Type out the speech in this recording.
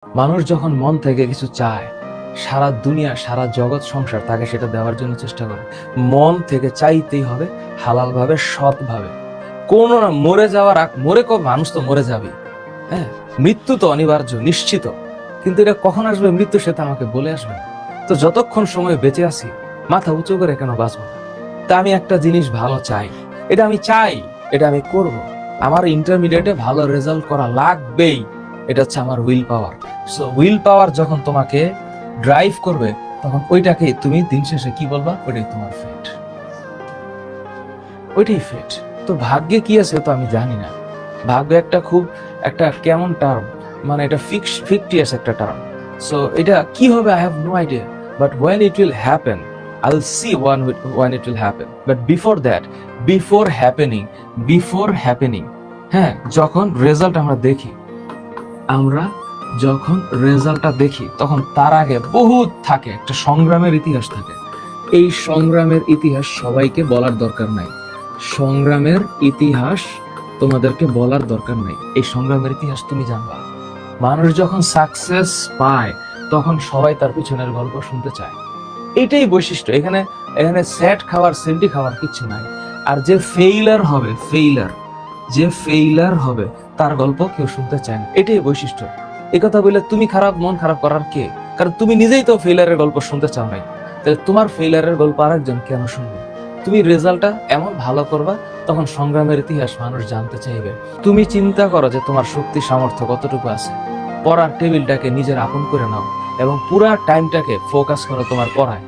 মানুষ যখন মন থেকে কিছু চায়, সারা দুনিয়া সারা জগৎ সংসার তাকে সেটা দেওয়ার জন্য চেষ্টা করে। মন থেকে চাইতেই হবে, হালাল ভাবে, সৎ ভাবে। কোন না মরে যাওয়ার মরে মানুষ তো মরে যাবে, হ্যাঁ, মৃত্যু তো অনিবার্য, নিশ্চিত। কিন্তু এটা কখন আসবে মৃত্যু, সেটা আমাকে বলে আসবে না। তো যতক্ষণ সময় বেঁচে আছি, মাথা উঁচু করে কেন বাঁচবো না? তা আমি একটা জিনিস ভালো চাই, এটা আমি চাই, এটা আমি করব। আমার ইন্টারমিডিয়েটে ভালো রেজাল্ট করা লাগবেই, এটা হচ্ছে আমার উইল পাওয়ার। সো উইল পাওয়ার যখন তোমাকে ড্রাইভ করবে, তখন ওইটাকে তুমি দিন শেষে কি বলবা? ওইটাই তোমার ফেট, ওইটাই ফেট। তো ভাগ্যে কি আছে তো আমি জানি না। ভাগ্য একটা কেমন টার্ম, মানে এটা ফিকটিয়াস একটা টার্ম। সো এটা কি হবে I have no idea, but when it will happen I'll see when it will happen. But before happening, হ্যাঁ, যখন রেজাল্ট আমরা দেখি, তখন তার আগে বহুত থাকে, একটা সংগ্রামের ইতিহাস থাকে। এই সংগ্রামের ইতিহাস সবাইকে বলার দরকার নাই। সংগ্রামের ইতিহাস তোমাদেরকে বলার দরকার নাই, এই সংগ্রামের ইতিহাস তুমি জানবা। মানুষ যখন সাকসেস পায়, তখন সবাই তার পিছনের গল্প শুনতে চায়। এটাই বৈশিষ্ট্য। এখানে স্যাড খাবার, সেন্টি খাবার কিছু নাই। আর যে ফেইলার হবে তার গল্প কেউ শুনতে চায় না, এটাই বৈশিষ্ট্য। এই কথা বলে তুমি মন খারাপ করার কে? কারণ তুমি নিজেই তো ফেইলারের গল্প শুনতে চাও নাই, তাহলে তোমার ফেইলারের গল্প আরেকজন কেন শুনবে? তুমি রেজাল্টটা এমন ভালো করবা, তখন সংগ্রামের ইতিহাস মানুষ জানতে চাইবে। তুমি চিন্তা করো যে তোমার শক্তি সামর্থ্য কতটুকু আছে। পড়ার টেবিলটাকে নিজের আপন করে নাও এবং পুরা টাইমটাকে ফোকাস করো তোমার পড়ায়।